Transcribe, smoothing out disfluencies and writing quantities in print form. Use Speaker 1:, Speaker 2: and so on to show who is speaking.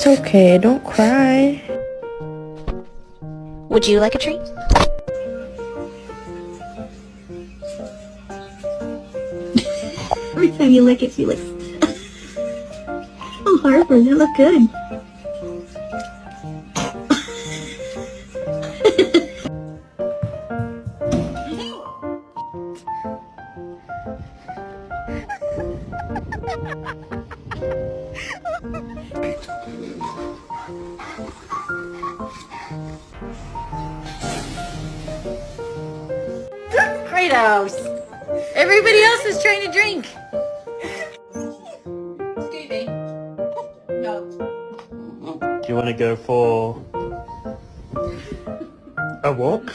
Speaker 1: It's okay, don't cry.
Speaker 2: Would you like a treat?
Speaker 3: Every time you lick it, she licks. Oh, Harper, that look good.
Speaker 2: Kratos! Everybody else is trying to drink. Stevie. No.
Speaker 4: Do you want to go for a walk?